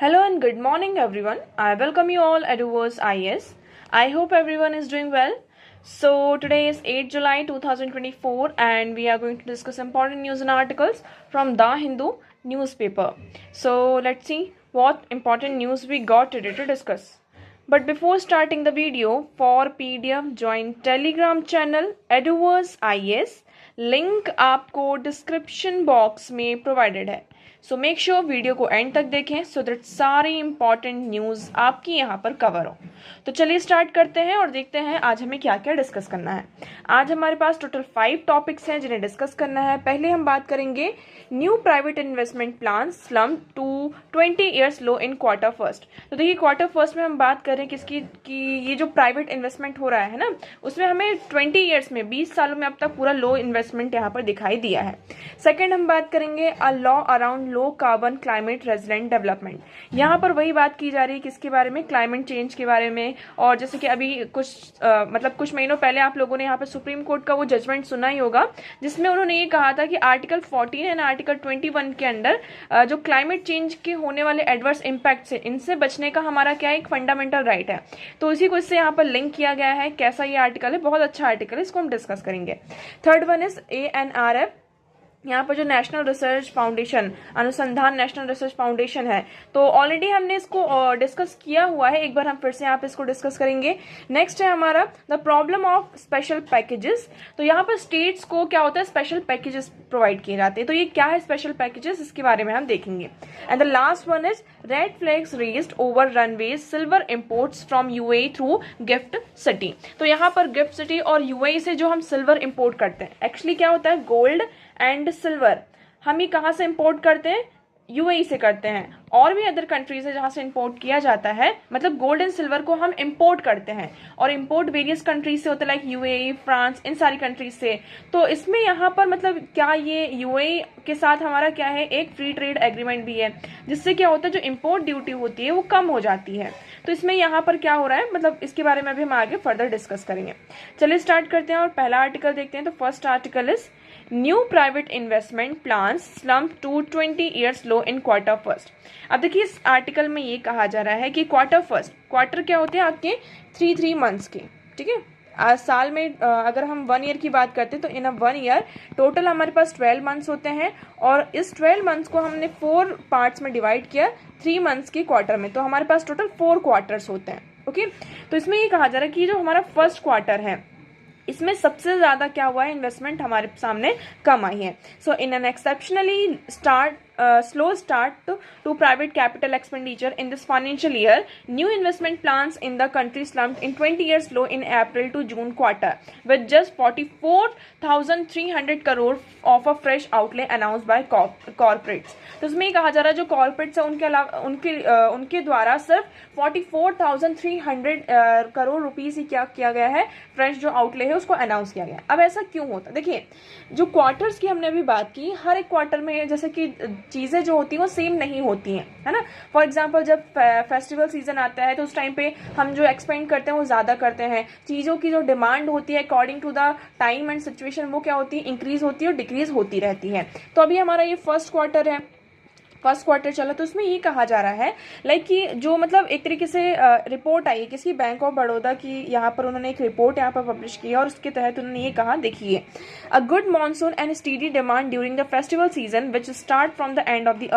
Hello and good morning everyone. I welcome you all at Eduverse IS. I hope everyone is doing well. So today is 8 July 2024 and we are going to discuss important news and articles from The Hindu newspaper. So let's see what important news we got today to discuss. But before starting the video, for PDF join Telegram channel Eduverse IS. Link आपको description box में provided है. So make sure video को and तक देखें so that सारी important news आपकी यहाँ पर कवर हो. तो चलिए स्टार्ट करते हैं और देखते हैं आज हमें क्या क्या डिस्कस करना है. आज हमारे पास टोटल 5 टॉपिक्स हैं जिन्हें डिस्कस करना है. पहले हम बात करेंगे new private investment plan slump to 20 years low in quarter first. तो देखिए क्वार्टर फर्स्ट में हम बात करें किसकी कि ये जो प्राइवेट इन्वेस्टमेंट हो रहा है ना उसमें हमें 20 ईयर्स में 20 सालों में अब तक पूरा लो इन्वेस्टमेंट यहाँ पर दिखाई दिया है. सेकेंड हम बात करेंगे a law around low carbon climate resilient development. यहाँ पर वही बात की जा रही है किसके बारे में, क्लाइमेट चेंज के बारे में. और जैसे कि अभी कुछ महीनों पहले आप लोगों ने यहाँ पर सुप्रीम कोर्ट का वो जजमेंट सुना ही होगा जिसमें उन्होंने ये कहा था कि आर्टिकल 14 एंड आर्टिकल 21 के अंडर जो क्लाइमेट चेंज के होने वाले एडवर्स इम्पैक्ट से इनसे बचने का हमारा क्या एक फंडामेंटल राइट है. तो इसी को इससे यहाँ पर लिंक किया गया है. कैसा ये आर्टिकल है, बहुत अच्छा आर्टिकल है, इसको हम डिस्कस करेंगे. Third one is ANRF. यहाँ पर जो नेशनल रिसर्च फाउंडेशन अनुसंधान नेशनल रिसर्च फाउंडेशन है तो ऑलरेडी हमने इसको डिस्कस किया हुआ है. एक बार हम फिर से यहाँ पे इसको डिस्कस करेंगे. नेक्स्ट है हमारा the problem of special packages. तो यहाँ पर स्टेट्स को क्या होता है, स्पेशल पैकेजेस प्रोवाइड किए जाते हैं. तो ये क्या है स्पेशल पैकेजेस, इसके बारे में हम देखेंगे. And the last one is red flags raised over runaways silver imports from UAE through GIFT city. तो यहाँ पर गिफ्ट सिटी और UAE से जो हम सिल्वर इम्पोर्ट करते हैं, एक्चुअली क्या होता है गोल्ड एंड सिल्वर हम ये कहाँ से इंपोर्ट करते हैं, UAE से करते हैं. और भी अदर कंट्रीज है जहाँ से इंपोर्ट किया जाता है. मतलब गोल्ड एंड सिल्वर को हम इंपोर्ट करते हैं और इंपोर्ट वेरियस कंट्रीज से होता है लाइक UAE फ्रांस इन सारी कंट्रीज से. तो इसमें यहाँ पर मतलब क्या ये UAE के साथ हमारा क्या है एक फ्री ट्रेड एग्रीमेंट भी है जिससे क्या होता है जो इंपोर्ट ड्यूटी होती है वो कम हो जाती है. तो इसमें यहाँ पर क्या हो रहा है मतलब इसके बारे में भी हम आगे फर्दर डिस्कस करेंगे. चलिए स्टार्ट करते हैं और पहला आर्टिकल देखते हैं. तो first article is new private investment plan slump to 20 years low in quarter first. अब देखिए इस आर्टिकल में ये कहा जा रहा है कि क्वार्टर फर्स्ट, क्वार्टर क्या होते हैं आपके 3 मंथ्स के, ठीक है. साल में अगर हम 1 ईयर की बात करते हैं तो इन 1 ईयर टोटल हमारे पास 12 मंथ्स होते हैं और इस 12 मंथ्स को हमने 4 पार्ट्स में डिवाइड किया 3 मंथ्स के क्वार्टर में. तो हमारे पास टोटल 4 क्वार्टर्स होते हैं. ओके. तो इसमें ये कहा जा रहा है कि जो हमारा फर्स्ट क्वार्टर है इसमें सबसे ज्यादा क्या हुआ है, इन्वेस्टमेंट हमारे सामने कम आई है. So in an exceptionally slow start to private capital expenditure in this financial year, new investment plans in the country slumped in 20 years low in April to June quarter with just 44,300 crore of a fresh outlay announced by corporates. तो इसमें कहा जा रहा है जो corporates है उनके अलावा उनके द्वारा सिर्फ 44,300 करोड़ रुपीस ही क्या किया गया है, फ्रेश जो आउटले है उसको अनाउंस किया गया. अब ऐसा क्यों होता है, देखिए जो क्वार्टर्स की हमने अभी बात की, हर एक क्वार्टर में जैसे कि चीजें जो होती हैं वो सेम नहीं होती हैं, है ना. फॉर एग्जांपल जब फेस्टिवल सीजन आता है तो उस टाइम पे हम जो एक्सपेंड करते हैं वो ज्यादा करते हैं. चीजों की जो डिमांड होती है according to the time and situation वो क्या होती है, इंक्रीज होती है और डिक्रीज होती रहती है. तो अभी हमारा ये फर्स्ट क्वार्टर है, फर्स्ट क्वार्टर चला तो उसमें ये कहा जा रहा है लाइक कि जो मतलब एक तरीके से रिपोर्ट आई है किसी बैंक ऑफ बड़ौदा की, यहाँ पर उन्होंने एक रिपोर्ट यहाँ पर पब्लिश की और उसके तहत उन्होंने ये कहा, देखिए a good monsoon and steady demand during the festival season which start from the end of the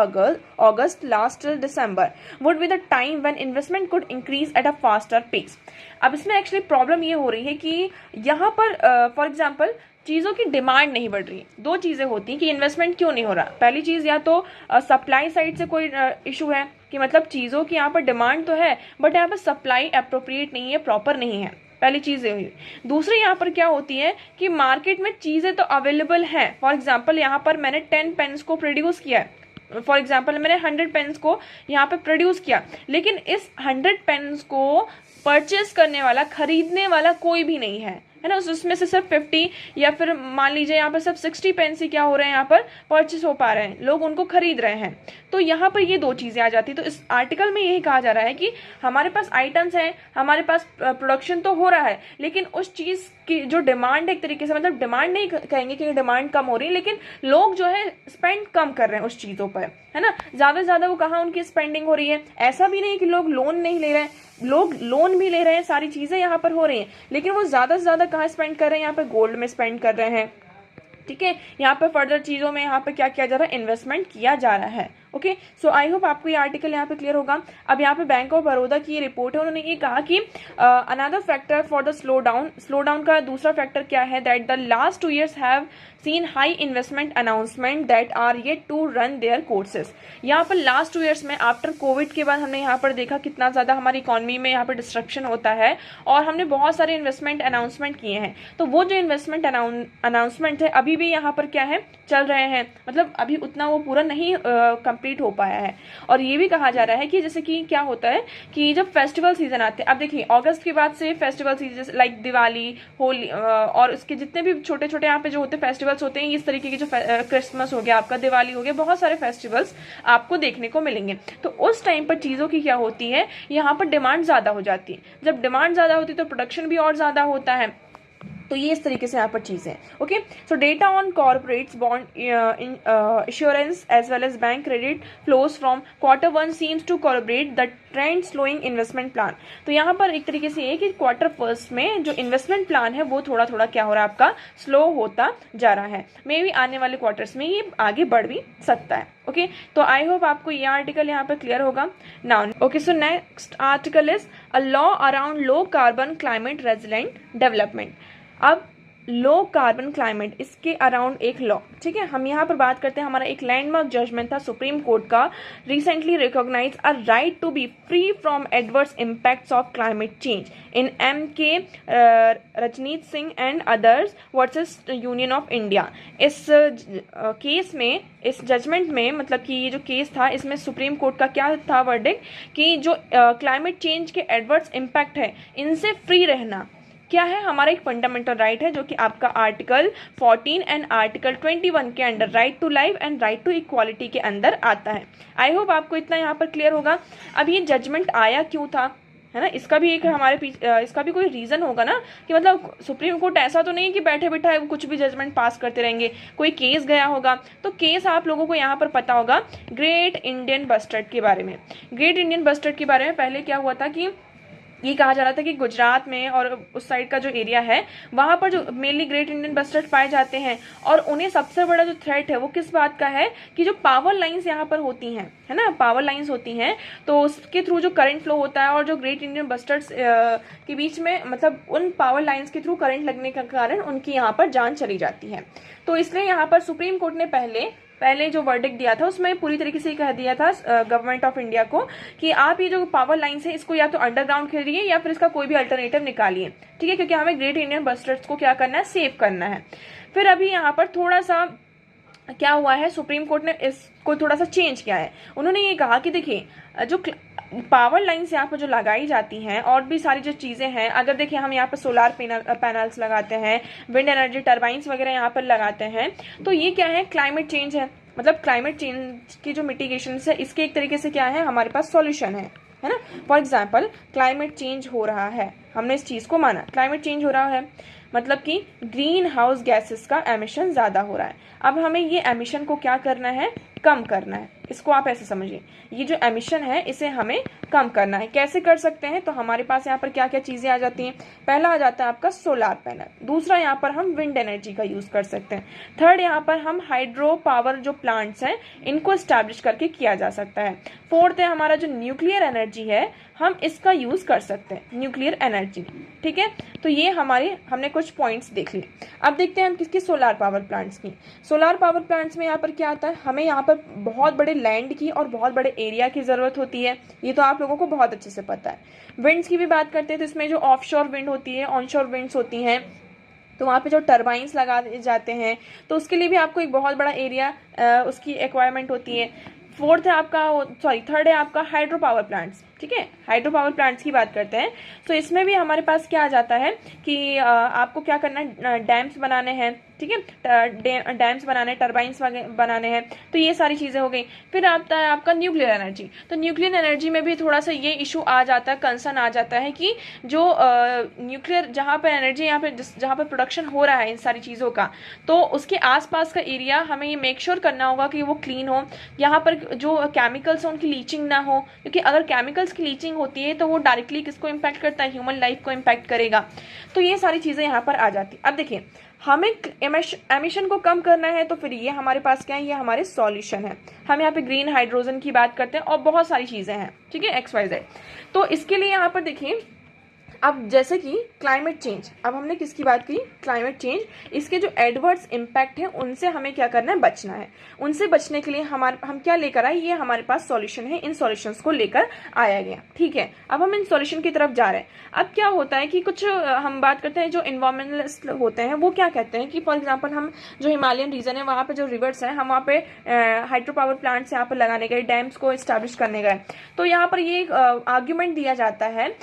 August last till December would be the time when investment could increase at a faster pace. अब इसमें actually problem ये हो रही है कि यहाँ पर for example चीज़ों की डिमांड नहीं बढ़ रही. 2 चीज़ें होती हैं कि इन्वेस्टमेंट क्यों नहीं हो रहा. पहली चीज़ या तो सप्लाई साइड से कोई इशू है कि मतलब चीज़ों की यहाँ पर डिमांड तो है बट यहाँ पर सप्लाई अप्रोप्रिएट नहीं है, प्रॉपर नहीं है. पहली चीज़ ये हुई. दूसरी यहाँ पर क्या होती है कि मार्केट में चीज़ें तो अवेलेबल हैं. फॉर एग्जाम्पल यहाँ पर मैंने 10 पेन्स को प्रोड्यूस किया है, फॉर एग्जाम्पल मैंने 100 पेन्स को यहाँ पे प्रोड्यूस किया, लेकिन इस 100 पेन्स को परचेस करने वाला, खरीदने वाला कोई भी नहीं है. है ना, उसमें से सिर्फ 50 या फिर मान लीजिए यहाँ पर सिर्फ 60 पेन से क्या हो रहे हैं, यहाँ पर परचेस हो पा रहे हैं, लोग उनको खरीद रहे हैं। तो यहाँ पर ये दो चीजें आ जाती है। तो इस आर्टिकल में यही कहा जा रहा है कि हमारे पास आइटम्स हैं, हमारे पास प्रोडक्शन तो हो रहा है, लेकिन उस चीज की जो डिमांड एक तरीके से, मतलब डिमांड नहीं कहेंगे कि डिमांड कम हो रही है, लेकिन लोग जो है स्पेंड कम कर रहे हैं उस चीजों पर, है ना। ज्यादा से ज्यादा वो कहाँ उनकी स्पेंडिंग हो रही है, ऐसा भी नहीं कि लोग लोन नहीं ले रहे हैं, लोग लोन भी ले रहे हैं, सारी चीजें यहाँ पर हो रही हैं, लेकिन वो ज्यादा से ज्यादा कहाँ स्पेंड कर रहे हैं, यहाँ पर गोल्ड में स्पेंड कर रहे हैं, ठीक है। यहाँ पर फर्दर चीजों में यहाँ पर क्या किया जा रहा है, इन्वेस्टमेंट किया जा रहा है। ओके, सो आई होप आपको ये आर्टिकल यहाँ पे क्लियर होगा। अब यहाँ पे बैंक ऑफ बड़ौदा की ये रिपोर्ट है, उन्होंने ये कहा कि another factor for the slow down का दूसरा फैक्टर क्या है, that the last 2 years have seen high investment announcement that are yet to run their courses. यहाँ पर लास्ट 2 years में आफ्टर कोविड के बाद हमने यहाँ पर देखा कितना ज्यादा हमारी इकोनॉमी में यहाँ पर डिस्ट्रक्शन होता है, और हमने बहुत सारे इन्वेस्टमेंट अनाउंसमेंट किए हैं। तो वो जो इन्वेस्टमेंट अनाउंसमेंट है अभी भी यहाँ पर क्या है, चल रहे हैं, मतलब अभी उतना वो पूरा नहीं कंप्लीट हो पाया है। और ये भी कहा जा रहा है कि जैसे कि क्या होता है कि जब फेस्टिवल सीजन आते हैं, अब देखिए अगस्त के बाद से festival season like Diwali, Holi और उसके जितने भी छोटे छोटे यहाँ पे जो होते हैं फेस्टिवल्स होते हैं, इस तरीके के जो क्रिसमस हो गया, आपका दिवाली हो गया, बहुत सारे फेस्टिवल्स आपको देखने को मिलेंगे। तो उस टाइम पर चीजों की क्या होती है, यहाँ पर डिमांड ज्यादा हो जाती है। जब डिमांड ज्यादा होती है तो प्रोडक्शन भी और ज्यादा होता है। तो ये इस तरीके से यहाँ पर चीजें। Okay, so data on corporates bond insurance as well as bank credit flows from Q1 seems to corporate the trend slowing investment plan. तो यहाँ पर एक तरीके से ये कि Q1 में जो इन्वेस्टमेंट प्लान है वो थोड़ा थोड़ा क्या हो रहा है, आपका स्लो होता जा रहा है। मे बी आने वाले क्वार्टर्स में ये आगे बढ़ भी सकता है। ओके, तो आई होप आपको ये आर्टिकल यहाँ पर क्लियर होगा now. Okay, so next article is a law around low carbon climate resilient development. अब लो कार्बन क्लाइमेट, इसके अराउंड एक लॉ, ठीक है। हम यहाँ पर बात करते हैं, हमारा एक लैंडमार्क जजमेंट था सुप्रीम कोर्ट का, recently recognize a right to be free from adverse impacts of climate change in M.K. Rajneet Singh and others versus Union of India. इस केस में, इस जजमेंट में, मतलब कि ये जो केस था, इसमें सुप्रीम कोर्ट का क्या था वर्डिक्ट कि जो क्लाइमेट चेंज के एडवर्स इम्पैक्ट है, इनसे फ्री रहना क्या है, हमारा एक फंडामेंटल राइट है, जो कि आपका आर्टिकल 14 एंड आर्टिकल 21 के under right to life and right to equality के अंदर आता है। आई होप आपको इतना यहाँ पर क्लियर होगा। अब ये जजमेंट आया क्यों था, है ना, इसका भी एक हमारे इसका भी कोई रीजन होगा ना, कि मतलब सुप्रीम कोर्ट ऐसा तो नहीं कि बैठे बैठा कुछ भी जजमेंट पास करते रहेंगे, कोई केस गया होगा। तो केस आप लोगों को यहाँ पर पता होगा ग्रेट इंडियन बस्टर्ड के बारे में। ग्रेट इंडियन बस्टर्ड के बारे में पहले क्या हुआ था कि ये कहा जा रहा था कि गुजरात में और उस साइड का जो एरिया है, वहां पर जो मेनली ग्रेट इंडियन बस्टर्ड पाए जाते हैं, और उन्हें सबसे बड़ा जो थ्रेट है वो किस बात का है कि जो पावर लाइंस यहाँ पर होती हैं, है ना, पावर लाइंस होती हैं, तो उसके थ्रू जो करंट फ्लो होता है, और जो ग्रेट इंडियन बस्टर्ड्स के बीच में, मतलब उन पावर लाइंस के थ्रू करंट लगने के कारण उनकी यहाँ पर जान चली जाती है। तो इसलिए यहाँ पर सुप्रीम कोर्ट ने पहले जो वर्डिक्ट दिया था उसमें पूरी तरीके से कह दिया था गवर्नमेंट ऑफ इंडिया को कि आप ये जो पावर लाइंस है इसको या तो अंडरग्राउंड खरीदिए या फिर इसका कोई भी अल्टरनेटिव निकालिए, ठीक है, क्योंकि हमें ग्रेट इंडियन बस्टर्ड्स को क्या करना है, सेव करना है। फिर अभी यहाँ पर थोड़ा सा क्या हुआ है, सुप्रीम कोर्ट ने इसको थोड़ा सा चेंज किया है। उन्होंने ये कहा कि देखिए जो पावर लाइंस यहाँ पर जो लगाई जाती हैं, और भी सारी जो चीजें हैं, अगर देखिए हम यहाँ पर सोलार पैनल्स लगाते हैं, विंड एनर्जी टर्बाइंस वगैरह यहाँ पर लगाते हैं, तो ये क्या है, क्लाइमेट चेंज है। मतलब क्लाइमेट चेंज की जो मिटिगेशन है, इसके एक तरीके से क्या है, हमारे पास सॉल्यूशन है ना। फॉर एग्जाम्पल क्लाइमेट चेंज हो रहा है, हमने इस चीज को माना, क्लाइमेट चेंज हो रहा है मतलब कि ग्रीन हाउस गैसेस का एमिशन ज्यादा हो रहा है। अब हमें ये एमिशन को क्या करना है, कम करना है। इसको आप ऐसे समझिए, ये जो एमिशन है इसे हमें कम करना है। कैसे कर सकते हैं, तो हमारे पास यहाँ पर क्या क्या चीजें आ जाती हैं। पहला आ जाता है आपका सोलार पैनल, दूसरा यहाँ पर हम विंड एनर्जी का यूज कर सकते हैं, थर्ड यहाँ पर हम हाइड्रो पावर जो प्लांट्स हैं इनको स्टैब्लिश करके किया जा सकता है, फोर्थ है हमारा जो न्यूक्लियर एनर्जी है हम इसका यूज कर सकते हैं, न्यूक्लियर एनर्जी, ठीक है। तो ये हमने कुछ पॉइंट्स देख लिए। अब देखते हैं हम किसकी, सोलार पावर प्लांट्स की। सोलार पावर प्लांट्स में यहाँ पर क्या आता है, हमें यहाँ पर बहुत बड़े लैंड की और बहुत बड़े एरिया की जरूरत होती है, ये तो आप लोगों को बहुत अच्छे से पता है। विंड्स की भी बात करते हैं तो इसमें जो ऑफशोर विंड होती है, ऑनशोर विंड्स होती हैं, तो वहाँ पे जो टर्बाइंस लगा जाते हैं तो उसके लिए भी आपको एक बहुत बड़ा एरिया उसकी एक्वायरमेंट होती है। फोर्थ है आपका, सॉरी थर्ड है आपका हाइड्रो पावर प्लांट्स। ठीक है, हाइड्रो पावर प्लांट्स की बात करते हैं। तो इसमें भी हमारे पास क्या आ जाता है कि आपको क्या करना है, डैम्स बनाने हैं। ठीक है, डैम्स बनाने, टरबाइंस बनाने हैं। तो ये सारी चीज़ें हो गई। फिर आता है आपका न्यूक्लियर एनर्जी। तो न्यूक्लियर एनर्जी में भी थोड़ा सा ये इशू आ जाता है, कंसर्न आ जाता है कि जो न्यूक्लियर जहाँ पर एनर्जी, यहाँ पे जहाँ पर प्रोडक्शन हो रहा है इन सारी चीज़ों का, तो उसके आसपास का एरिया हमें ये मेक श्योर करना होगा कि वो क्लीन हो। यहाँ पर जो केमिकल्स हैं उनकी लीचिंग ना हो, क्योंकि अगर केमिकल्स की लीचिंग होती है तो वो डायरेक्टली किसको इम्पैक्ट करता है, ह्यूमन लाइफ को इम्पैक्ट करेगा। तो ये सारी चीज़ें यहाँ पर आ जाती। अब देखिए, हमें एमिशन को कम करना है, तो फिर ये हमारे पास क्या है, ये हमारे सॉल्यूशन है। हम यहाँ पे ग्रीन हाइड्रोजन की बात करते हैं और बहुत सारी चीज़ें हैं। ठीक है, XYZ। तो इसके लिए यहाँ पर देखिए, अब जैसे कि क्लाइमेट चेंज, अब हमने किसकी बात की, क्लाइमेट चेंज, इसके जो एडवर्स इम्पैक्ट है उनसे हमें क्या करना है, बचना है। उनसे बचने के लिए हम क्या लेकर आए, ये हमारे पास सॉल्यूशन है, इन सॉल्यूशंस को लेकर आया गया। ठीक है, अब हम इन सॉल्यूशन की तरफ जा रहे हैं। अब क्या होता है कि कुछ हम बात करते हैं, जो इन्वायरमेंटलिस्ट होते हैं वो क्या कहते हैं कि फॉर एग्जाम्पल हम जो हिमालयन रीजन है वहाँ पे जो रिवर्स है, हम वहाँ पे हाइड्रो पावर प्लांट्स यहाँ पर लगाने गए, डैम्स को इस्टेब्लिश करने गए। तो यहाँ पर ये आर्ग्यूमेंट दिया जाता है,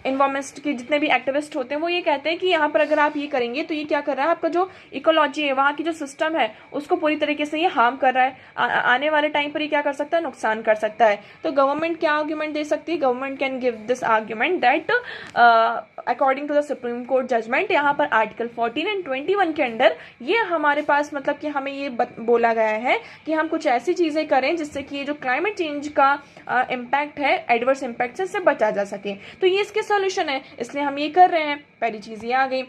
इन्वायरमेंट के जितने भी एक्टिविस्ट होते हैं वो ये कहते हैं कि यहाँ पर अगर आप ये करेंगे तो ये क्या कर रहा है, आपका जो इकोलॉजी है, वहाँ की जो सिस्टम है, उसको पूरी तरीके से ये हार्म कर रहा है। आने वाले टाइम पर ये क्या कर सकता है, नुकसान कर सकता है। तो गवर्नमेंट क्या आर्ग्यूमेंट दे सकती है, government can give this argument that according to the Supreme Court judgement, यहाँ पर आर्टिकल 14 एंड 21 के अंडर ये हमारे पास मतलब कि हमें ये बोला गया है कि हम कुछ ऐसी चीजें करें जिससे कि ये जो क्लाइमेट चेंज का इम्पैक्ट है, एडवर्स इम्पैक्ट से बचा जा सके। तो ये इसके सॉल्यूशन है, इसलिए हम ये कर रहे हैं। पहली चीज ये आ गई।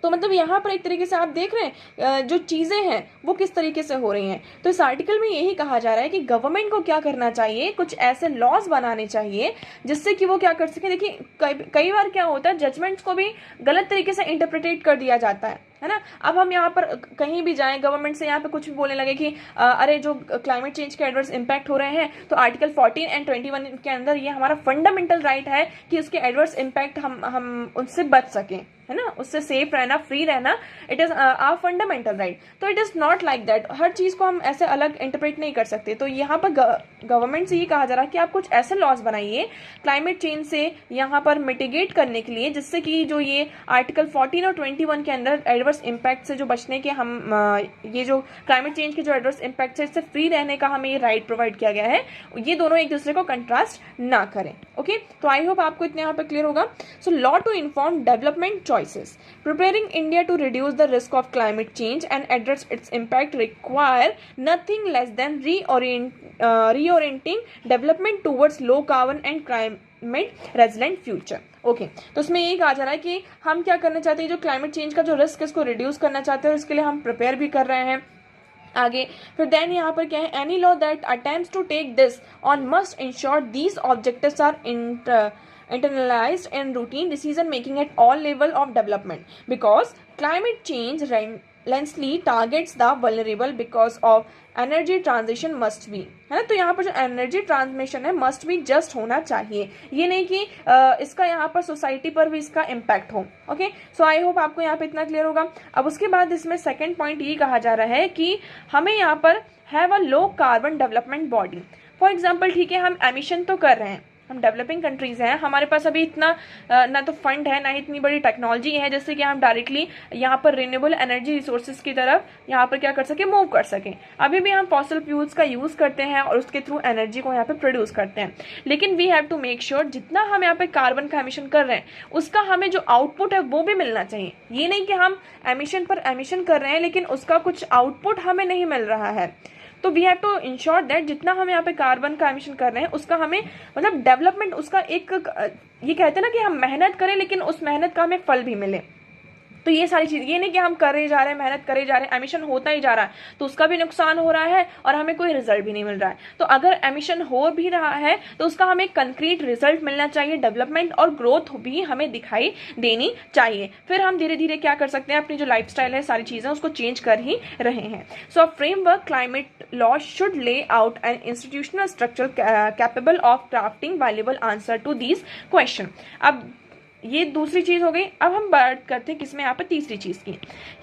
तो मतलब यहाँ पर एक तरीके से आप देख रहे हैं जो चीज़ें हैं वो किस तरीके से हो रही हैं। तो इस आर्टिकल में यही कहा जा रहा है कि गवर्नमेंट को क्या करना चाहिए, कुछ ऐसे लॉज बनाने चाहिए जिससे कि वो क्या कर सके। देखिए कई बार क्या होता है, जजमेंट्स को भी गलत तरीके से इंटरप्रिटेट कर दिया जाता है ना। अब हम यहाँ पर कहीं भी जाएं, गवर्नमेंट से यहाँ पे कुछ भी बोलने लगे कि अरे जो क्लाइमेट चेंज के एडवर्स इम्पैक्ट हो रहे हैं, तो आर्टिकल 14 एंड 21 के अंदर ये हमारा फंडामेंटल राइट है कि उसके एडवर्स इम्पैक्ट हम उससे बच सकें, है ना, उससे सेफ रहना, फ्री रहना, it is our fundamental right. तो it is not like that, हर चीज को हम ऐसे अलग इंटरप्रेट नहीं कर सकते। तो यहाँ पर गवर्नमेंट से ये कहा जा रहा है कि आप कुछ ऐसे लॉज बनाइए क्लाइमेट चेंज से यहाँ पर मिटिगेट करने के लिए, जिससे कि जो ये आर्टिकल 14 और 21 के अंदर एडवर्स इम्पैक्ट से जो बचने के, हम ये जो क्लाइमेट चेंज के जो एडवर्स इम्पैक्ट है इससे फ्री रहने का हमें ये राइट प्रोवाइड किया गया है, ये दोनों एक दूसरे को कंट्रास्ट ना करें। ओके, तो आई होप आपको इतने यहाँ पर क्लियर होगा। So law to inform development choices. Preparing India to reduce the risk of climate change and address its impact require nothing less than reorienting development towards low carbon and climate resilient future. Okay, तो उसमें यही कहा जा रहा है कि हम क्या करना चाहते हैं, जो क्लाइमेट चेंज का जो रिस्क है इसको रिड्यूस करना चाहते हैं, और इसके लिए हम प्रिपेयर भी कर रहे हैं आगे। फिर देन यहाँ पर क्या है, any law that attempts to take this on must ensure these objectives are internalized in routine decision making at all level of development, because climate change relentlessly targets the vulnerable because of energy transition must be, है ना। तो यहाँ पर जो energy transmission है must be just होना चाहिए, ये नहीं कि इसका यहाँ पर सोसाइटी पर भी इसका इम्पैक्ट हो। ओके, सो आई होप आपको यहाँ पे इतना क्लियर होगा। अब उसके बाद इसमें सेकंड पॉइंट ये कहा जा रहा है कि हमें यहाँ पर have a low carbon development body. For example, ठीक है, हम एमिशन तो कर रहे हैं, हम डेवलपिंग कंट्रीज हैं, हमारे पास अभी इतना ना तो फंड है ना इतनी बड़ी टेक्नोलॉजी है जिससे कि हम डायरेक्टली यहाँ पर रिन्यूएबल एनर्जी रिसोर्सेज की तरफ यहाँ पर क्या कर सके, मूव कर सकें। अभी भी हम फॉसिल फ्यूल्स का यूज़ करते हैं और उसके थ्रू एनर्जी को यहाँ पे प्रोड्यूस करते हैं। लेकिन we have to make sure जितना हम यहाँ पे कार्बन का एमिशन कर रहे हैं उसका हमें जो आउटपुट है वो भी मिलना चाहिए। ये नहीं कि हम एमिशन पर एमिशन कर रहे हैं लेकिन उसका कुछ आउटपुट हमें नहीं मिल रहा है। तो we have to ensure that जितना हम यहाँ पे कार्बन का एमिशन कर रहे हैं उसका हमें मतलब डेवलपमेंट, उसका एक ये कहते हैं ना कि हम मेहनत करें लेकिन उस मेहनत का हमें फल भी मिले। तो ये सारी चीज़, ये नहीं कि हम करे जा रहे हैं, मेहनत करे जा रहे हैं, एमिशन होता ही जा रहा है तो उसका भी नुकसान हो रहा है और हमें कोई रिजल्ट भी नहीं मिल रहा है। तो अगर एमिशन हो भी रहा है तो उसका हमें कंक्रीट रिजल्ट मिलना चाहिए, डेवलपमेंट और ग्रोथ भी हमें दिखाई देनी चाहिए। फिर हम धीरे धीरे क्या कर सकते हैं, अपनी जो लाइफस्टाइल है, सारी चीज़ें उसको चेंज कर ही रहे हैं। So a framework climate law should lay out an institutional structure capable of crafting valuable answer to these question. अब ये दूसरी चीज़ हो गई। अब हम बात करते हैं किसमें, यहाँ पर तीसरी चीज़ की,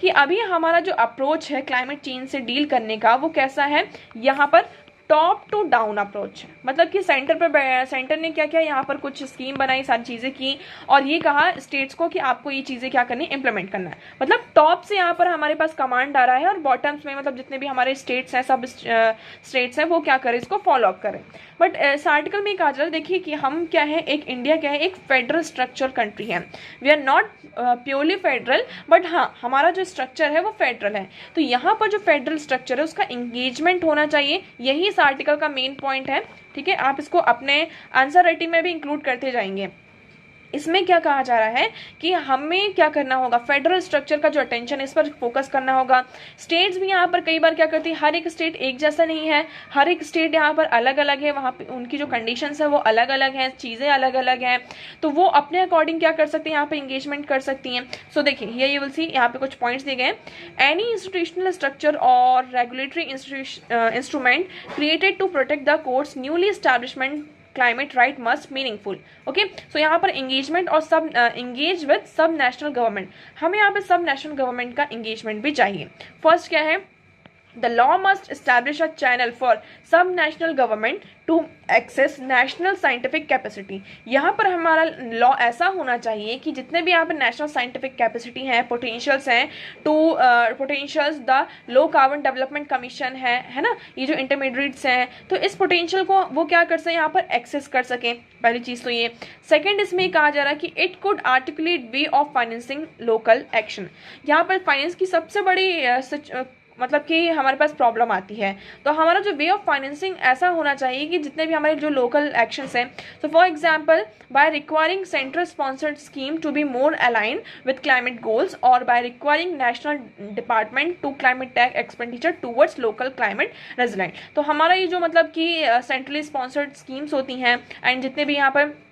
कि अभी हमारा जो अप्रोच है क्लाइमेट चेंज से डील करने का वो कैसा है। यहाँ पर टॉप टू डाउन अप्रोच है, मतलब कि सेंटर ने क्या किया, यहाँ पर कुछ स्कीम बनाई, सारी चीजें की और ये कहा स्टेट्स को कि आपको ये चीजें क्या करनी, इंप्लीमेंट करना है। मतलब टॉप से यहाँ पर हमारे पास कमांड आ रहा है और बॉटम्स में मतलब जितने भी हमारे स्टेट्स हैं, सब स्टेट्स हैं, वो क्या करें, इसको फॉलो अप करें। बट इस आर्टिकल में कहा जा रहा है, देखिए कि हम क्या है, एक इंडिया क्या है, एक फेडरल स्ट्रक्चर कंट्री है। We are not purely federal, but हाँ हमारा जो स्ट्रक्चर है वो फेडरल है। तो यहाँ पर जो फेडरल स्ट्रक्चर है उसका इंगेजमेंट होना चाहिए, यही इस आर्टिकल का मेन पॉइंट है। ठीक है, आप इसको अपने आंसर राइटिंग में भी इंक्लूड करते जाएंगे। इसमें क्या कहा जा रहा है कि हमें क्या करना होगा, फेडरल स्ट्रक्चर का जो अटेंशन है इस पर फोकस करना होगा। स्टेट्स भी यहाँ पर कई बार क्या करती है, हर एक स्टेट एक जैसा नहीं है, हर एक स्टेट यहाँ पर अलग अलग है, वहाँ पे उनकी जो कंडीशंस है वो अलग अलग हैं, चीज़ें अलग अलग हैं, तो वो अपने अकॉर्डिंग क्या कर सकते हैं, यहाँ पे इंगेजमेंट कर सकती हैं। सो देखिए हियर यू विल सी, यहाँ पे कुछ पॉइंट्स दिए गए। एनी इंस्टीट्यूशनल स्ट्रक्चर और regulatory instrument created to protect the courts newly establishment climate right must meaningful. Okay, so यहाँ पर एंगेजमेंट और सब engage with sub national government, हमें यहाँ पे सब नेशनल गवर्नमेंट का एंगेजमेंट भी चाहिए। फर्स्ट क्या है, The law must establish a channel for subnational government to access national scientific capacity। यहाँ पर हमारा लॉ ऐसा होना चाहिए कि जितने भी यहाँ पर नेशनल साइंटिफिक कैपेसिटी हैं, पोटेंशियल्स हैं, to potentials the low carbon development commission है ना, ये जो इंटरमीडिएट्स हैं, तो इस पोटेंशियल को वो क्या कर सकें, यहाँ पर एक्सेस कर सकें। पहली चीज़ तो ये। सेकेंड, इसमें कहा जा रहा है कि it could articulate way of financing local action. यहाँ पर फाइनेंस की सबसे बड़ी मतलब कि हमारे पास प्रॉब्लम आती है, तो हमारा जो वे ऑफ फाइनेंसिंग ऐसा होना चाहिए कि जितने भी हमारे जो लोकल एक्शंस हैं, तो for example by requiring central sponsored scheme to be more align with climate goals और by requiring national department to climate tax expenditure towards local climate resilient. तो हमारा ये जो मतलब कि सेंट्रली स्पॉन्सर्ड स्कीम्स होती हैं एंड जितने भी यहाँ पर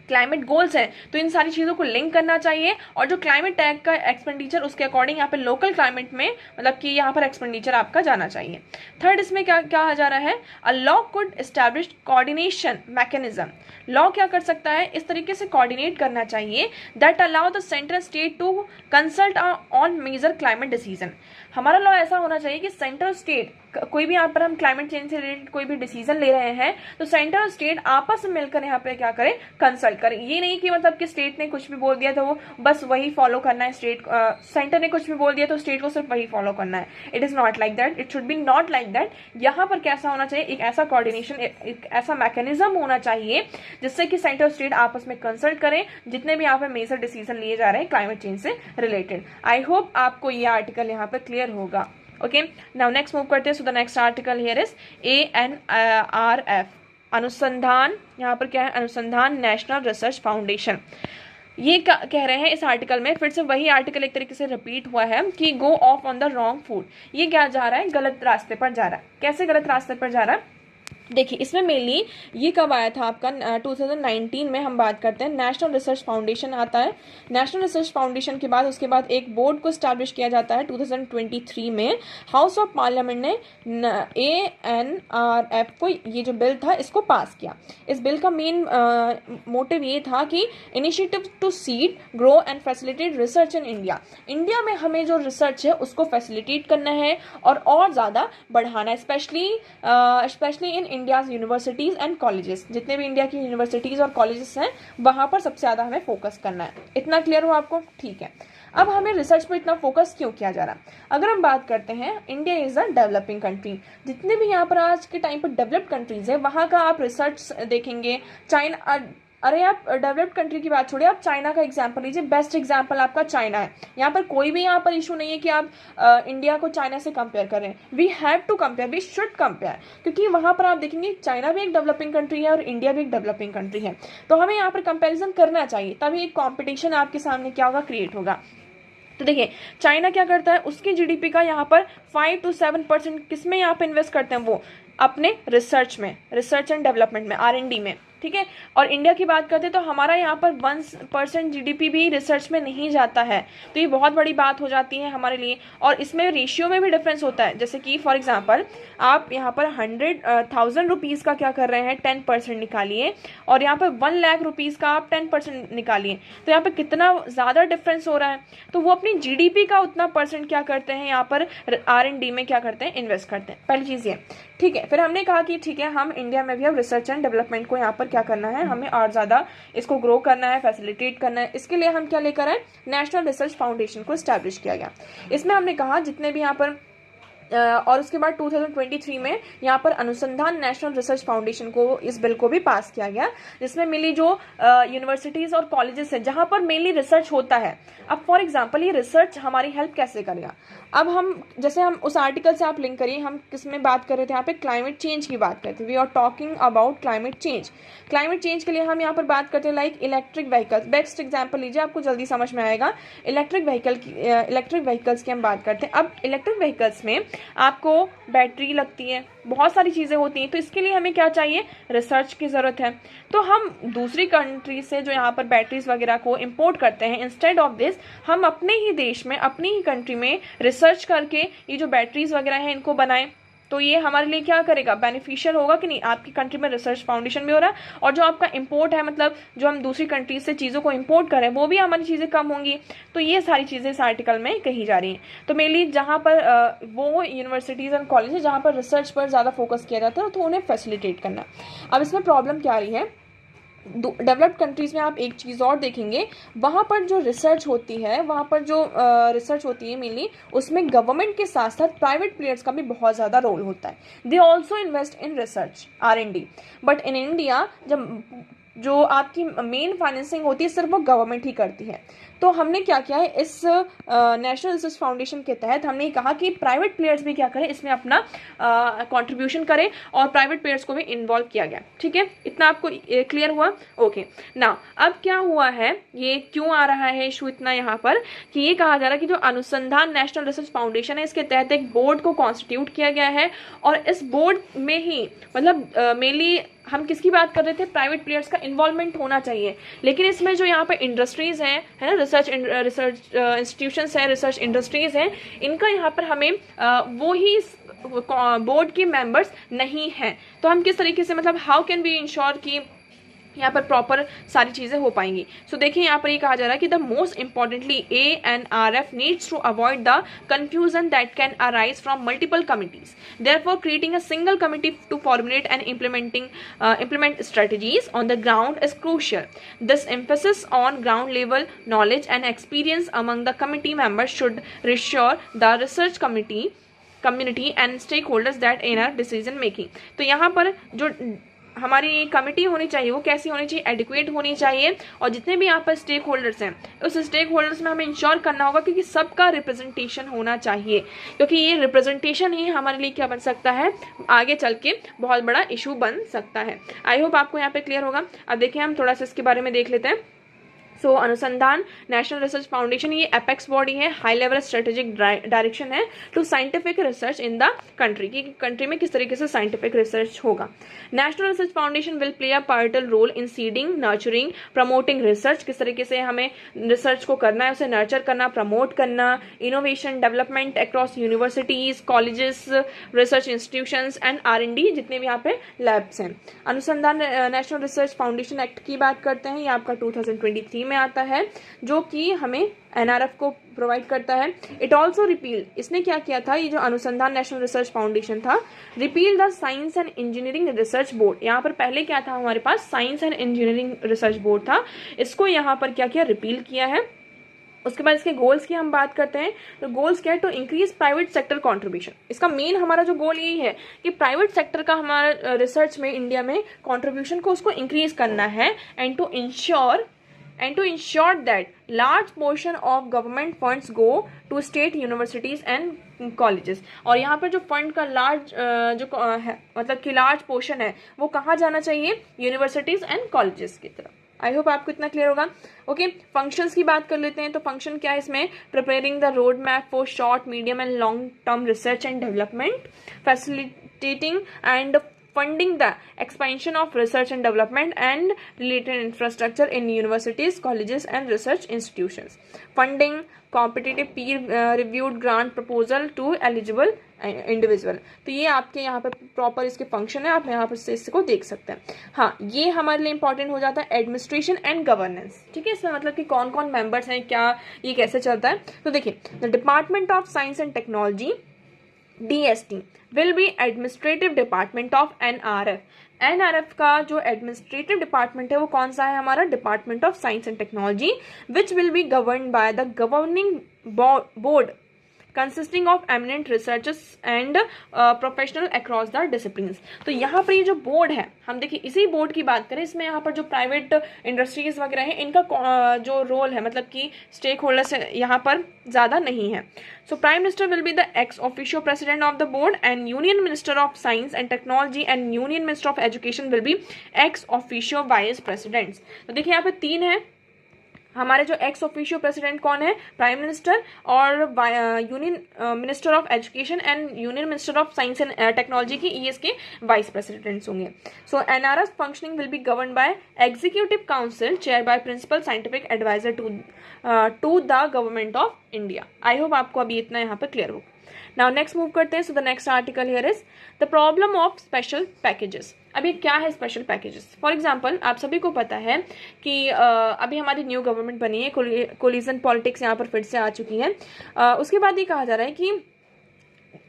क्लाइमेट गोल्स हैं, तो इन सारी चीज़ों को लिंक करना चाहिए और जो क्लाइमेट टैग का एक्सपेंडिचर उसके अकॉर्डिंग यहाँ पे लोकल क्लाइमेट में मतलब कि यहाँ पर एक्सपेंडिचर आपका जाना चाहिए। थर्ड, इसमें क्या कहा जा रहा है, a law could establish coordination mechanism. Law क्या कर सकता है, इस तरीके से कोऑर्डिनेट करना चाहिए that allow the central state to consult on major climate decision. हमारा लॉ ऐसा होना चाहिए कि सेंट्रल स्टेट कोई भी यहाँ पर हम क्लाइमेट चेंज से रिलेटेड कोई भी डिसीजन ले रहे हैं, तो सेंटर और स्टेट आपस में मिलकर यहाँ पे क्या करें, कंसल्ट करें। ये नहीं कि मतलब कि स्टेट ने कुछ भी बोल दिया तो वो बस वही फॉलो करना है, सेंटर ने कुछ भी बोल दिया तो स्टेट को सिर्फ वही फॉलो करना है। It is not like that, it should be not like that. यहाँ पर कैसा होना चाहिए, एक ऐसा कोऑर्डिनेशन, एक ऐसा मैकेनिज्म होना चाहिए जिससे कि सेंटर और स्टेट आपस में कंसल्ट करें जितने भी यहाँ पे मेजर डिसीजन लिए जा रहे हैं क्लाइमेट चेंज से रिलेटेड। आई होप आपको ये आर्टिकल यहाँ पर क्लियर होगा। ओके, नाउ नेक्स्ट मूव करते हैं। So the next article here is ANRF, अनुसंधान, यहाँ पर क्या है, अनुसंधान नेशनल रिसर्च फाउंडेशन। ये कह रहे हैं इस आर्टिकल में, फिर से वही आर्टिकल एक तरीके से रिपीट हुआ है कि go off on the wrong food. ये क्या जा रहा है, गलत रास्ते पर जा रहा है। कैसे गलत रास्ते पर जा रहा है, देखिए इसमें मेनली ये कब आया था आपका 2019 में हम बात करते हैं, नेशनल रिसर्च फाउंडेशन आता है। नेशनल रिसर्च फाउंडेशन के बाद उसके बाद एक बोर्ड को स्टैब्लिश किया जाता है 2023 में। हाउस ऑफ पार्लियामेंट ने ANRF को, ये जो बिल था, इसको पास किया। इस बिल का मेन मोटिव ये था कि initiative to seed, grow and facilitate research in India. India में हमें जो रिसर्च है उसको फैसिलिटेट करना है और ज़्यादा बढ़ाना है, specially in India's universities and colleges. जितने भी इंडिया की यूनिवर्सिटीज और कॉलेजेस हैं वहां पर सबसे ज्यादा हमें फोकस करना है। इतना क्लियर हो आपको? ठीक है। अब हमें रिसर्च पर इतना फोकस क्यों किया जा रहा है? अगर हम बात करते हैं, India is a developing country. जितने भी यहाँ पर आज के टाइम पर डेवलप्ड कंट्रीज है वहां का आप रिसर्च देखेंगे, चाइना, अरे आप डेवलप्ड कंट्री की बात छोड़िए, आप चाइना का एग्जांपल लीजिए। बेस्ट एग्जांपल आपका चाइना है। यहाँ पर कोई भी यहाँ पर इशू नहीं है कि आप इंडिया को चाइना से कंपेयर करें। We have to compare, we should compare, क्योंकि वहाँ पर आप देखेंगे चाइना भी एक डेवलपिंग कंट्री है और इंडिया भी एक डेवलपिंग कंट्री है। तो हमें यहाँ पर कंपेरिजन करना चाहिए, तभी एक कॉम्पिटिशन आपके सामने क्या होगा, क्रिएट होगा। तो देखिए चाइना क्या करता है, उसकी GDP का यहाँ पर 5 to 7% किसमें यहाँ पे इन्वेस्ट करते हैं, वो अपने रिसर्च में, रिसर्च एंड डेवलपमेंट में, R&D में। ठीक है। और इंडिया की बात करते हैं तो हमारा यहाँ पर 1% GDP भी रिसर्च में नहीं जाता है, तो ये बहुत बड़ी बात हो जाती है हमारे लिए। और इसमें रेशियो में भी डिफरेंस होता है, जैसे कि फॉर एग्जांपल आप यहाँ पर 100,000 रुपीज़ का क्या कर रहे हैं 10% निकालिए, और यहाँ पर 1 लाख रुपीज़ का आप 10% निकालिए, तो यहाँ पर कितना ज़्यादा डिफरेंस हो रहा है। तो वो अपनी GDP का उतना परसेंट क्या करते हैं यहाँ पर R&D में क्या करते हैं, इन्वेस्ट करते हैं। पहली चीज़ ये, ठीक है। फिर हमने कहा कि ठीक है, हम इंडिया में भी अब रिसर्च एंड डेवलपमेंट को यहाँ पर क्या करना है, हमें और ज़्यादा इसको ग्रो करना है, फैसिलिटेट करना है। इसके लिए हम क्या लेकर आए, नेशनल रिसर्च फाउंडेशन को इस्टेब्लिश किया गया। इसमें हमने कहा जितने भी यहाँ पर और उसके बाद 2023 में यहाँ पर अनुसंधान नेशनल रिसर्च फाउंडेशन को, इस बिल को भी पास किया गया, जिसमें मेनली जो यूनिवर्सिटीज़ और कॉलेजेस हैं जहाँ पर मेनली रिसर्च होता है। अब फॉर एग्जांपल ये रिसर्च हमारी हेल्प कैसे करेगा, अब हम जैसे हम उस आर्टिकल से आप लिंक करिए, हम किस में बात कर रहे थे, यहाँ पे क्लाइमेट चेंज की बात करते थे। We are talking about climate change. Climate change के लिए हम यहाँ पर बात करते हैं like electric vehicles. Best example लीजिए, आपको जल्दी समझ में आएगा। इलेक्ट्रिक व्हीकल्स की हम बात करते हैं। अब इलेक्ट्रिक व्हीकल्स में आपको बैटरी लगती है, बहुत सारी चीज़ें होती हैं, तो इसके लिए हमें क्या चाहिए, रिसर्च की ज़रूरत है। तो हम दूसरी कंट्री से जो यहाँ पर बैटरीज वगैरह को इंपोर्ट करते हैं, इंस्टेड ऑफ दिस हम अपने ही देश में, अपनी ही कंट्री में रिसर्च करके ये जो बैटरीज वगैरह हैं इनको बनाएं। तो ये हमारे लिए क्या करेगा, बेनिफिशियल होगा कि नहीं। आपकी कंट्री में रिसर्च फाउंडेशन भी हो रहा है, और जो आपका इंपोर्ट है, मतलब जो हम दूसरी कंट्रीज से चीज़ों को इंपोर्ट करें, वो भी हमारी चीज़ें कम होंगी। तो ये सारी चीज़ें इस आर्टिकल में कही जा रही हैं। तो मेनली जहाँ पर वो यूनिवर्सिटीज़ एंड कॉलेजेस जहाँ पर रिसर्च पर ज़्यादा फोकस किया जाता है, तो उन्हें फैसिलिटेट करना। अब इसमें प्रॉब्लम क्या आ रही है, डेवलप्ड कंट्रीज़ में आप एक चीज़ और देखेंगे, वहाँ पर जो रिसर्च होती है, वहाँ पर जो रिसर्च होती है मेनली, उसमें गवर्नमेंट के साथ साथ प्राइवेट प्लेयर्स का भी बहुत ज़्यादा रोल होता है। They also invest in research R&D, but in India जब जो आपकी मेन फाइनेंसिंग होती है सिर्फ वो गवर्नमेंट ही करती है। तो हमने क्या किया है, इस नेशनल रिसर्च फाउंडेशन के तहत हमने कहा कि प्राइवेट प्लेयर्स भी क्या करें, इसमें अपना कंट्रीब्यूशन करें, और प्राइवेट प्लेयर्स को भी इन्वॉल्व किया गया। ठीक है, इतना आपको क्लियर हुआ। ओके ना, अब क्या हुआ है, ये क्यों आ रहा है इशू इतना यहाँ पर, कि ये कहा जा रहा है कि जो अनुसंधान नेशनल रिसर्च फाउंडेशन है, इसके तहत एक बोर्ड को कॉन्स्टिट्यूट किया गया है, और इस बोर्ड में ही मतलब मेनली हम किसकी बात कर रहे थे, प्राइवेट प्लेयर्स का इन्वॉल्वमेंट होना चाहिए। लेकिन इसमें जो यहाँ पे इंडस्ट्रीज हैं, है ना, रिसर्च इंस्टीट्यूशंस हैं, रिसर्च इंडस्ट्रीज हैं, इनका यहाँ पर हमें वो ही बोर्ड के मेंबर्स नहीं हैं। तो हम किस तरीके से, मतलब हाउ कैन वी इंश्योर कि यहाँ पर प्रॉपर सारी चीज़ें हो पाएंगी। सो देखिए यहाँ पर ये कहा जा रहा है कि the most importantly ANRF needs to avoid the confusion that can arise from multiple committees, therefore creating a single committee to formulate and implement strategies on the ground is crucial. This emphasis on ground level knowledge and experience among the committee members should reassure the research community and stakeholders that in a decision making. तो यहाँ पर जो हमारी committee होनी चाहिए वो कैसी होनी चाहिए, एडिक्वेट होनी चाहिए, और जितने भी यहाँ पर स्टेक होल्डर्स हैं, उस स्टेक होल्डर्स में हमें इंश्योर करना होगा क्योंकि सबका रिप्रेजेंटेशन होना चाहिए, क्योंकि ये रिप्रेजेंटेशन ही हमारे लिए क्या बन सकता है, आगे चल के बहुत बड़ा इशू बन सकता है। आई होप आपको यहाँ पे क्लियर होगा। अब देखिए हम थोड़ा सा इसके बारे में देख लेते हैं। So Anusandhan national research foundation ये एपेक्स बॉडी है, हाई लेवल स्ट्रेटेजिक डायरेक्शन है to scientific research in the country, की कंट्री में किस तरीके से साइंटिफिक रिसर्च होगा। National research foundation will play a partial role in seeding, nurturing, promoting research, किस तरीके से हमें रिसर्च को करना है, उसे नर्चर करना, प्रमोट करना, innovation development across universities, colleges, research institutions and R&D, जितने भी यहाँ पे लैब्स हैं। अनुसंधान नेशनल रिसर्च फाउंडेशन एक्ट की बात करते हैं, ये आपका 2023 में आता है, जो कि हमें NRF को प्रोवाइड करता है। इट ऑल्सो रिपील, इसने क्या किया था, ये जो अनुसंधान नेशनल रिसर्च फाउंडेशन था, repeal the science and engineering research board. यहाँ पर पहले क्या था, हमारे पास science and engineering research board था, इसको यहाँ पर क्या किया, रिपील किया है। उसके बाद इसके गोल्स की हम बात करते हैं, तो गोल्स क्या है, to increase private sector contribution. इसका मेन हमारा जो गोल यही है कि प्राइवेट सेक्टर का हमारा रिसर्च में इंडिया में कंट्रीब्यूशन को उसको इंक्रीज करना है, and to ensure that large portion of government funds go to state universities and colleges। और यहाँ पर जो फंड का लार्ज मतलब कि लार्ज पोर्शन है वो कहाँ जाना चाहिए, यूनिवर्सिटीज एंड कॉलेजेस की तरफ। आई होप आपको इतना क्लियर होगा। ओके, फंक्शंस की बात कर लेते हैं। तो फंक्शन क्या है इसमें, preparing the road map for short, medium and long term research and development, facilitating and funding the expansion of research and development and related infrastructure in universities, colleges and research institutions. Funding competitive peer reviewed grant proposal to eligible individual. तो ये आपके यहाँ पे proper इसके function है, आप यहाँ पर से इसको देख सकते हैं. हाँ, ये हमारे लिए इंपॉर्टेंट हो जाता है एडमिनिस्ट्रेशन एंड गवर्नेंस. ठीक है, इसमें मतलब कि कौन कौन मेंबर्स हैं, क्या ये कैसे चलता है. तो देखिए, the department of science and technology DST will be administrative department of NRF. NRF का जो एडमिनिस्ट्रेटिव डिपार्टमेंट है वो कौन सा है हमारा, department of science and technology, which will be govern by the governing board consisting of eminent researchers and professional across the disciplines. तो यहाँ पर ये जो बोर्ड है, हम देखिए इसी बोर्ड की बात करें, इसमें यहाँ पर जो प्राइवेट इंडस्ट्रीज वगैरह हैं इनका जो रोल है मतलब कि स्टेक होल्डर्स यहाँ पर ज़्यादा नहीं है. So prime minister will be the ex officio president of the board and union minister of science and technology and union minister of education will be ex officio vice presidents. तो देखिए यहाँ पे 3 है हमारे. जो एक्स ऑफिशियो प्रेसिडेंट कौन है, prime minister, और union minister of education and union minister of science and technology की ES के वाइस प्रेसिडेंट्स होंगे. So NRS functioning will be govern by executive council chair by principal scientific advisor to the government of India. I hope आपको अभी इतना यहाँ पर clear हो. Now next move करते हैं. So the next article here is the problem of special packages. अभी क्या है स्पेशल पैकेजेस? फॉर एग्जांपल आप सभी को पता है कि अभी हमारी न्यू गवर्नमेंट बनी है, कोलिजन पॉलिटिक्स यहाँ पर फिर से आ चुकी है. उसके बाद ये कहा जा रहा है कि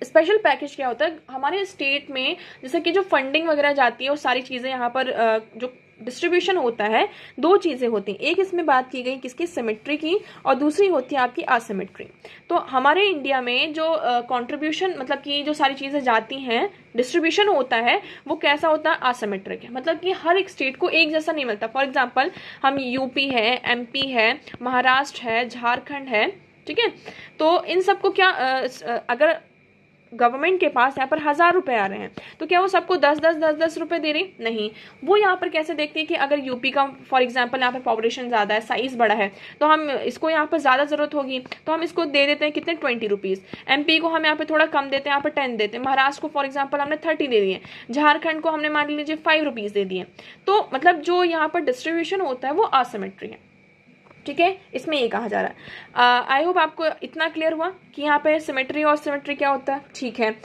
स्पेशल पैकेज क्या होता है हमारे स्टेट में, जैसे कि जो फंडिंग वगैरह जाती है वो सारी चीज़ें यहाँ पर जो डिस्ट्रीब्यूशन होता है, 2 चीज़ें होती हैं. एक इसमें बात की गई किसकी, सिमेट्री की, और दूसरी होती है आपकी असिमेट्री. तो हमारे इंडिया में जो कंट्रीब्यूशन मतलब कि जो सारी चीज़ें जाती हैं, डिस्ट्रीब्यूशन होता है, वो कैसा होता है, असिमेट्रिक है. मतलब कि हर एक स्टेट को एक जैसा नहीं मिलता. फॉर एग्जाम्पल हम UP है, MP है, महाराष्ट्र है, झारखंड है, ठीक है. तो इन सबको क्या अगर गवर्नमेंट के पास यहाँ पर 1000 रुपए आ रहे हैं तो क्या वो सबको 10 रुपए दे रही, नहीं. वो यहाँ पर कैसे देखती है कि अगर यूपी का फॉर एग्जांपल यहाँ पर पॉपुलेशन ज़्यादा है, साइज बड़ा है, तो हम इसको यहाँ पर ज़्यादा ज़रूरत होगी तो हम इसको दे देते हैं कितने, 20 रुपीज़. MP को हम यहाँ पर थोड़ा कम देते हैं, यहाँ पर 10 देते हैं. महाराष्ट्र को फॉर एग्जाम्पल हमने 30 दे दिए, झारखंड को हमने मान लीजिए 5 रुपीज़ दे दिए. तो मतलब जो यहाँ पर डिस्ट्रीब्यूशन होता है वो असिमेट्री है. ठीक है, इसमें ये कहा जा रहा है. आई होप आपको इतना क्लियर हुआ कि यहाँ पे सिमेट्री और सिमेट्री क्या होता है. ठीक है,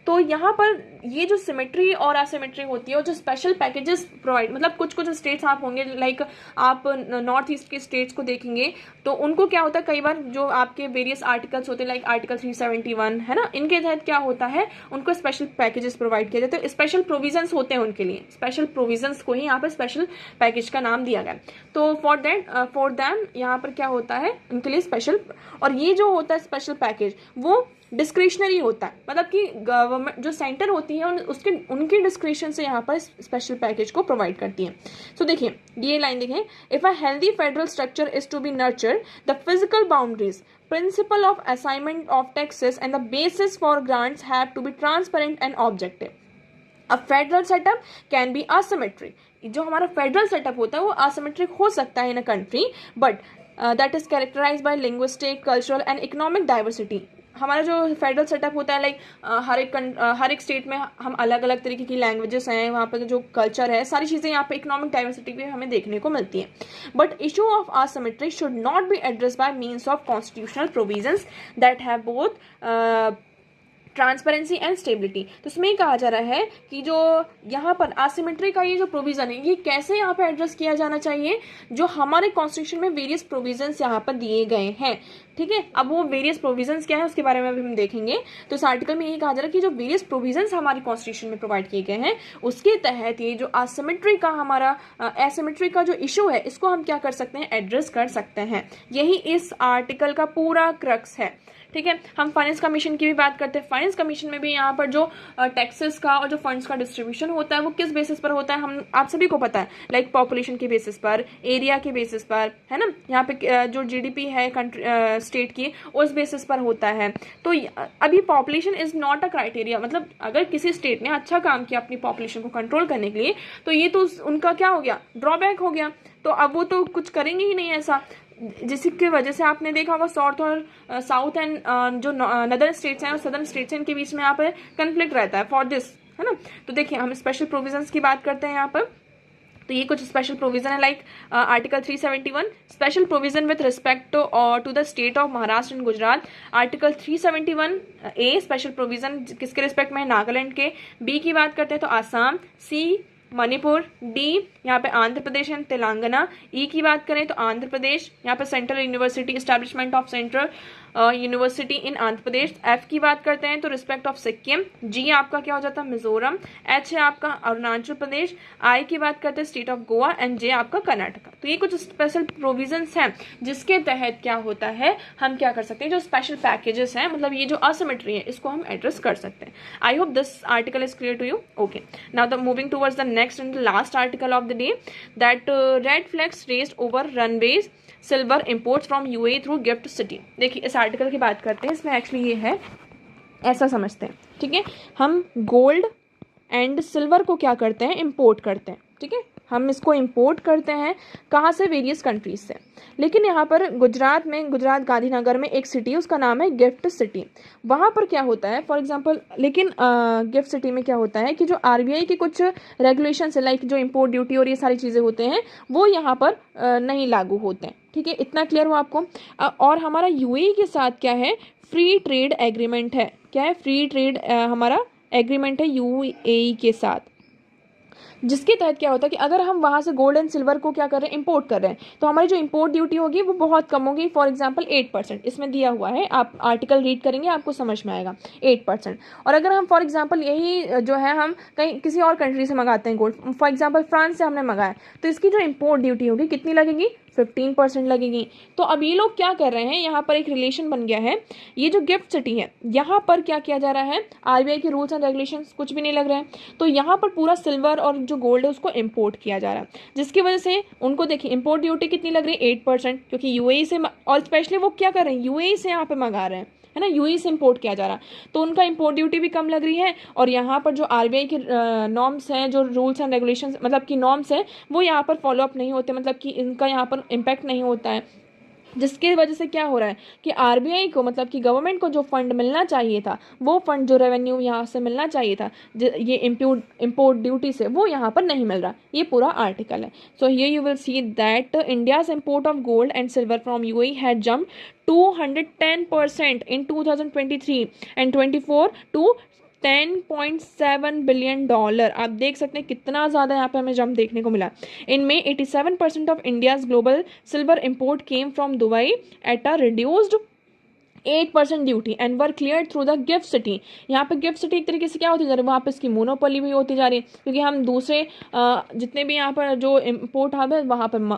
तो यहाँ पर ये जो सिमेट्री और असिमेट्री होती है और जो स्पेशल पैकेजेस प्रोवाइड, मतलब कुछ कुछ स्टेट्स आप होंगे, लाइक आप नॉर्थ ईस्ट के स्टेट्स को देखेंगे तो उनको क्या होता है, कई बार जो आपके वेरियस आर्टिकल्स होते हैं लाइक आर्टिकल 371 है ना, इनके तहत क्या होता है, उनको स्पेशल पैकेजेस प्रोवाइड किया जाता है. स्पेशल प्रोविजंस होते हैं उनके लिए, स्पेशल प्रोविजंस को ही यहाँ पर स्पेशल पैकेज का नाम दिया गया. तो फॉर दैम यहाँ पर क्या होता है, उनके लिए स्पेशल. और ये जो होता है स्पेशल पैकेज वो डिस्क्रिशनरी होता है, मतलब कि गवर्नमेंट जो सेंटर होती है उसके उनकी डिस्क्रिशन से यहाँ पर स्पेशल पैकेज को प्रोवाइड करती है. सो देखिए ये लाइन देखें, if a healthy federal structure is to be nurture the physical boundaries principle of assignment of taxes and the basis for grants have to be transparent and objective. A federal setup can be asymmetric. जो हमारा federal setup होता है वो asymmetric हो सकता है in a country, but that is characterized by linguistic, cultural and economic diversity. हमारा जो फेडरल सेटअप होता है लाइक हर एक स्टेट में हम अलग अलग तरीके की लैंग्वेजेस हैं, वहाँ पर जो कल्चर है, सारी चीज़ें यहाँ पे इकोनॉमिक डाइवर्सिटी भी हमें देखने को मिलती है. But issue of asymmetry should not be address bye means of constitutional provisions that have both transparency and stability. तो इसमें कहा जा रहा है कि जो यहाँ पर असिमेट्री का ये जो प्रोविजन है ये कैसे यहाँ पर एड्रेस किया जाना चाहिए, जो हमारे कॉन्स्टिट्यूशन में वेरियस प्रोविजंस यहाँ पर दिए गए हैं. ठीक है, अब वो वेरियस प्रोविजंस क्या है उसके बारे में भी हम देखेंगे. तो इस आर्टिकल में ये कहा जा रहा है कि जो वेरियस प्रोविजंस हमारी कॉन्स्टिट्यूशन में प्रोवाइड किए गए हैं उसके तहत ये जो असिमेट्री का हमारा एसिमेट्री का जो इशू है इसको हम क्या कर सकते हैं, एड्रेस कर सकते हैं. यही इस आर्टिकल का पूरा क्रक्स है. ठीक है, हम फाइनेंस कमीशन की भी बात करते हैं. फाइनेंस कमीशन में भी यहाँ पर जो टैक्सेस का और जो फंड्स का डिस्ट्रीब्यूशन होता है वो किस बेसिस पर होता है, हम आप सभी को पता है, लाइक पॉपुलेशन के बेसिस पर, एरिया के बेसिस पर, है ना. यहाँ पे जो GDP है कंट्री स्टेट की उस बेसिस पर होता है. तो अभी population is not a criteria, मतलब अगर किसी स्टेट ने अच्छा काम किया अपनी पॉपुलेशन को कंट्रोल करने के लिए तो ये तो उनका क्या हो गया, ड्रॉबैक हो गया. तो अब वो तो कुछ करेंगे ही नहीं ऐसा, जिसकी वजह से आपने देखा होगा साउथ एंड जो नदर्न स्टेट्स हैं और सदर्न स्टेट्स हैं इनके बीच में यहाँ पे कन्फ्लिक्ट रहता है फॉर दिस है ना। तो देखिए हम स्पेशल प्रोविजंस की बात करते हैं यहाँ पर। तो ये कुछ स्पेशल प्रोविजन है, like article 371 special provision with respect to the state of Maharashtra and Gujarat. Article 371 A special provision किसके रिस्पेक्ट में है, नागालैंड के। बी की बात करते हैं तो आसाम। सी मणिपुर। डी यहाँ पे आंध्र प्रदेश एंड तेलंगाना। ई की बात करें तो आंध्र प्रदेश, यहाँ पे central university establishment of central university in Andhra Pradesh. F की बात करते हैं तो रिस्पेक्ट ऑफ सिक्किम। जी आपका क्या हो जाता है, मिजोरम। एच है आपका अरुणाचल प्रदेश। आई की बात करते हैं स्टेट ऑफ गोवा एंड जे आपका कर्नाटका। तो ये कुछ स्पेशल प्रोविजंस हैं जिसके तहत क्या होता है, हम क्या कर सकते हैं, जो स्पेशल पैकेजेस हैं, मतलब ये जो असिमेट्री है इसको हम एड्रेस कर सकते हैं। I hope this article is clear to you. Okay, now the moving towards the next and last article of the day, that red flags raised over runaways silver imports from UAE through GIFT City. देखिए इस article की बात करते हैं, इसमें actually ये है, ऐसा समझते हैं, ठीक है, हम गोल्ड एंड सिल्वर को क्या करते हैं, इंपोर्ट करते हैं, ठीक है, हम इसको इंपोर्ट करते हैं कहाँ से, वेरियस कंट्रीज से। लेकिन यहाँ पर गुजरात में, गुजरात गांधीनगर में एक सिटी, उसका नाम है गिफ्ट सिटी। वहाँ पर क्या होता है, फॉर एग्जांपल, लेकिन गिफ्ट सिटी में क्या होता है कि जो आरबीआई के कुछ रेगुलेशंस है, लाइक जो इंपोर्ट ड्यूटी और ये सारी चीज़ें होते हैं, वो यहाँ पर नहीं लागू होते हैं, ठीक है, इतना क्लियर हो आपको। और हमारा यूएई के साथ क्या है, फ्री ट्रेड एग्रीमेंट है। क्या है, फ्री ट्रेड हमारा एग्रीमेंट है यूएई के साथ, जिसके तहत क्या होता है कि अगर हम वहाँ से गोल्ड एंड सिल्वर को क्या कर रहे हैं, इंपोर्ट कर रहे हैं, तो हमारी जो इंपोर्ट ड्यूटी होगी वो बहुत कम होगी। फॉर एग्जांपल 8% इसमें दिया हुआ है, आप आर्टिकल रीड करेंगे आपको समझ में आएगा, 8%। और अगर हम फॉर एग्जांपल यही जो है हम कहीं किसी और कंट्री से मंगाते हैं गोल्ड, फॉर एग्जाम्पल फ्रांस से हमने मंगाया, तो इसकी जो इंपोर्ट ड्यूटी होगी कितनी लगेगी, 15% लगेगी। तो अब ये लोग क्या कर रहे हैं, यहाँ पर एक रिलेशन बन गया है, ये जो गिफ्ट सिटी है यहाँ पर क्या किया जा रहा है, आरबीआई के रूल्स एंड रेगुलेशंस कुछ भी नहीं लग रहे हैं, तो यहाँ पर पूरा सिल्वर और जो गोल्ड है उसको इंपोर्ट किया जा रहा है, जिसकी वजह से उनको देखिए इंपोर्ट ड्यूटी कितनी लग रही है, 8%, क्योंकि यूएई से, और स्पेशली वो क्या कर रहे हैं, यूएई से यहाँ पे मंगा रहे हैं, है ना, यूएई से इंपोर्ट किया जा रहा है, तो उनका इंपोर्ट ड्यूटी भी कम लग रही है। और यहाँ पर जो आरबीआई के नॉर्म्स हैं, जो रूल्स एंड रेगुलेशंस मतलब कि नॉर्म्स हैं, वो यहाँ पर फॉलो अप नहीं होते, मतलब कि इनका यहाँ पर इम्पैक्ट नहीं होता है, जिसकी वजह से क्या हो रहा है कि आरबीआई को, मतलब कि गवर्नमेंट को जो फंड मिलना चाहिए था, वो फंड जो रेवेन्यू यहाँ से मिलना चाहिए था ये इंपोर्ट ड्यूटी से, वो यहाँ पर नहीं मिल रहा। ये पूरा आर्टिकल है। So here you will see that India's import of gold and silver from UAE had jumped 210% in 2023 and 24 to $10.7 billion. आप देख सकते हैं कितना ज़्यादा यहाँ पे हमें जंप देखने को मिला। इनमें 87% of India's global silver import came from Dubai at a reduced 8% duty and were clear through the gift city. यहाँ पे गिफ्ट सिटी एक तरीके से क्या होती जा रही है, वहाँ पे इसकी मोनोपोली भी होती जा रही है, क्योंकि हम दूसरे जितने भी यहाँ पर जो इम्पोर्ट हब है वहाँ पर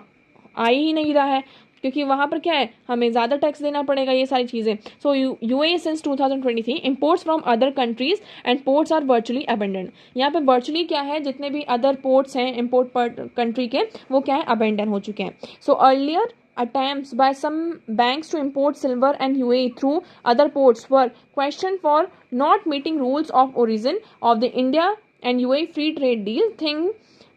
आ ही नहीं रहा है, क्योंकि वहाँ पर क्या है, हमें ज़्यादा टैक्स देना पड़ेगा, ये सारी चीज़ें। So UAE since 2023 imports from other countries and ports are virtually abandon. यहाँ पे वर्चुअली क्या है, जितने भी अदर पोर्ट्स हैं इम्पोर्ट कंट्री के, वो क्या है, अबेंडन हो चुके हैं। So earlier attempts by some banks to import silver and UAE through other ports were questioned for not meeting rules of origin of the India and UAE free trade deal. Think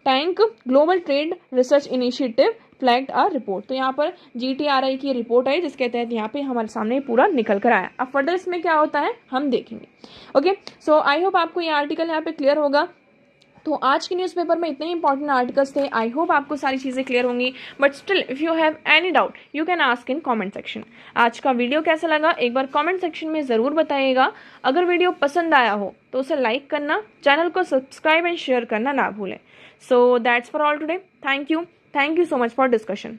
tank Global Trade Research Initiative flagged a report. तो यहाँ पर GTRI की report आई, जिसके तहत यहाँ पे हमारे सामने पूरा निकल कर आया। अब फर्दर इसमें क्या होता है हम देखेंगे। ओके, सो आई होप आपको ये आर्टिकल यहाँ पे क्लियर होगा। तो आज के न्यूज़पेपर में इतने इंपॉर्टेंट आर्टिकल्स थे, आई होप आपको सारी चीज़ें क्लियर होंगी, but still if you have any doubt you can ask in comment section. आज का वीडियो कैसा लगा एक बार कमेंट सेक्शन में ज़रूर बताइएगा। अगर वीडियो पसंद आया हो तो उसे लाइक करना, चैनल को सब्सक्राइब एंड शेयर करना ना भूलें। So that's for all today. Thank you so much for discussion.